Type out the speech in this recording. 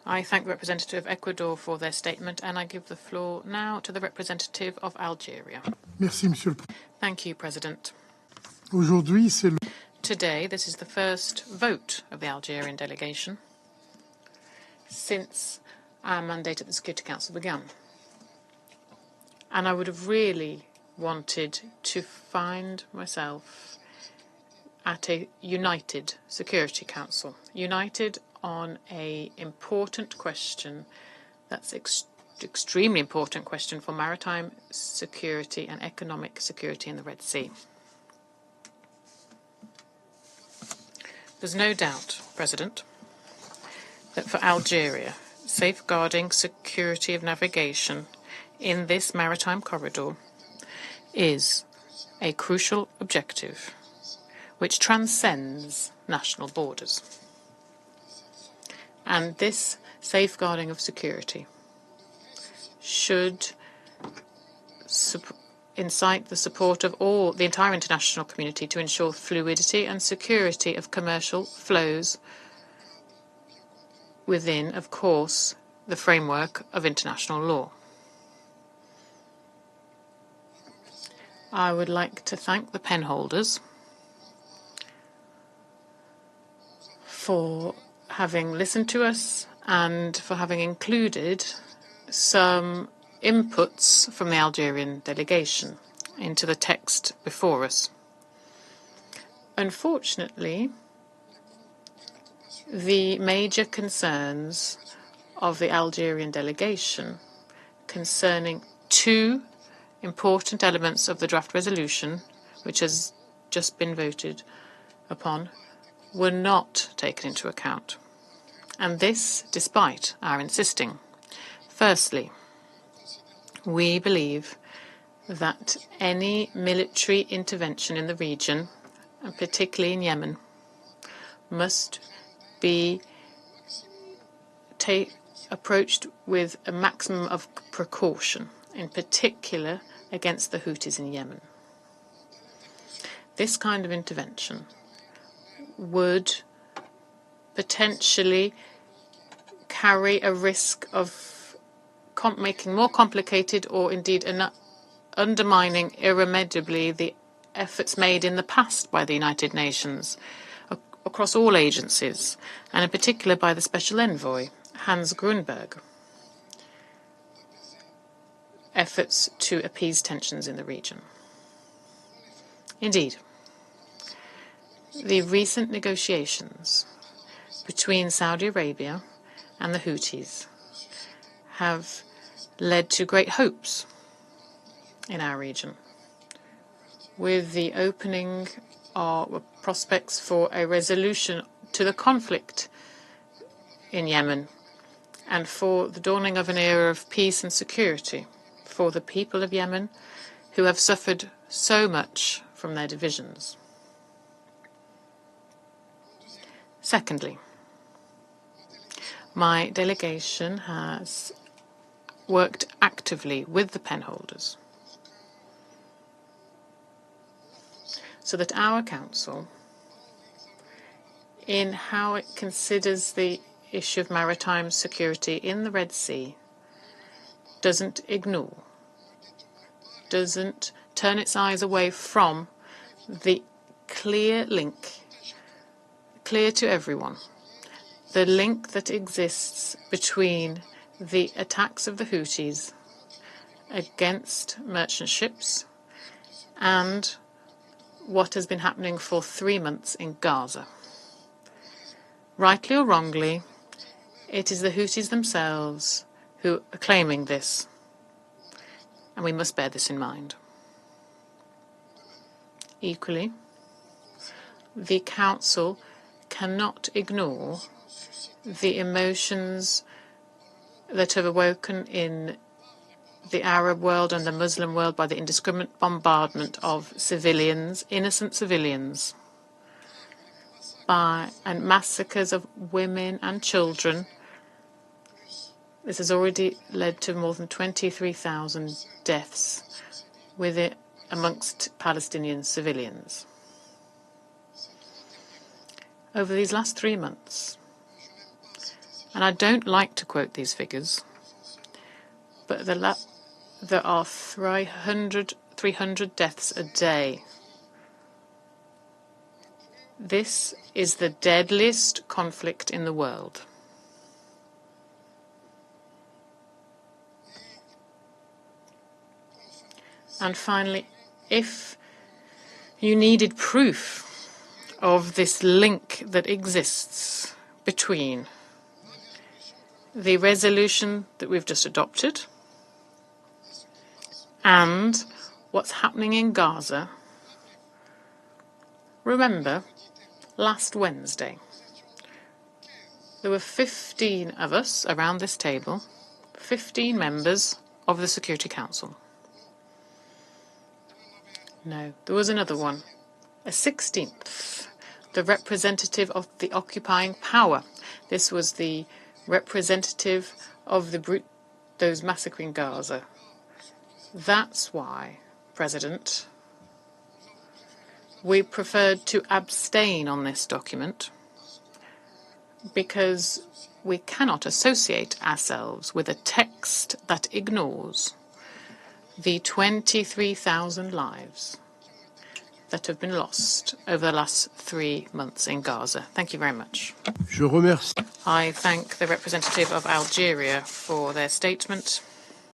I thank the representative of Ecuador for their statement, and I give the floor now to the representative of Algeria. Merci, Monsieur le Thank you, President. Aujourd'hui, c'est le Today, this is the first vote of the Algerian delegation since our mandate at the Security Council began. And I would have really wanted to find myself at a united Security Council, united on an important question that's extremely important question for maritime security and economic security in the Red Sea. There's no doubt, President, that for Algeria, safeguarding security of navigation in this maritime corridor is a crucial objective which transcends national borders. And this safeguarding of security should incite the support of the entire international community to ensure fluidity and security of commercial flows within, of course, the framework of international law. I would like to thank the pen holders for having listened to us and for having included some inputs from the Algerian delegation into the text before us. Unfortunately, the major concerns of the Algerian delegation concerning two important elements of the draft resolution, which has just been voted upon, were not taken into account. And this despite our insisting. Firstly, we believe that any military intervention in the region, and particularly in Yemen, must be approached with a maximum of precaution, in particular against the Houthis in Yemen. This kind of intervention would potentially carry a risk of making more complicated or indeed undermining irremediably the efforts made in the past by the United Nations across all agencies, and in particular by the Special Envoy, Hans Grunberg, efforts to appease tensions in the region. Indeed, the recent negotiations between Saudi Arabia and the Houthis have led to great hopes in our region, with the opening of prospects for a resolution to the conflict in Yemen and for the dawning of an era of peace and security for the people of Yemen who have suffered so much from their divisions. Secondly, my delegation has worked actively with the pen holders so that our council, in how it considers the issue of maritime security in the Red Sea, doesn't ignore, doesn't turn its eyes away from the clear link, clear to everyone, the link that exists between the attacks of the Houthis against merchant ships and what has been happening for 3 months in Gaza. Rightly or wrongly, it is the Houthis themselves who are claiming this, and we must bear this in mind. Equally, the Council cannot ignore the emotions that have awoken in the Arab world and the Muslim world by the indiscriminate bombardment of civilians, innocent civilians, and massacres of women and children. This has already led to more than 23,000 deaths with it amongst Palestinian civilians. Over these last 3 months, And I don't like to quote these figures, but there are 300 deaths a day. This is the deadliest conflict in the world. And finally, if you needed proof of this link that exists between the resolution that we've just adopted and what's happening in Gaza, remember, last Wednesday, there were 15 of us around this table, 15 members of the Security Council. No, there was another one, a 16th, the representative of the occupying power. This was the representative of those massacring Gaza. That's why, President, we preferred to abstain on this document, because we cannot associate ourselves with a text that ignores the 23,000 lives that have been lost over the last 3 months in Gaza. Thank you very much. Je remercie. I thank the representative of Algeria for their statement.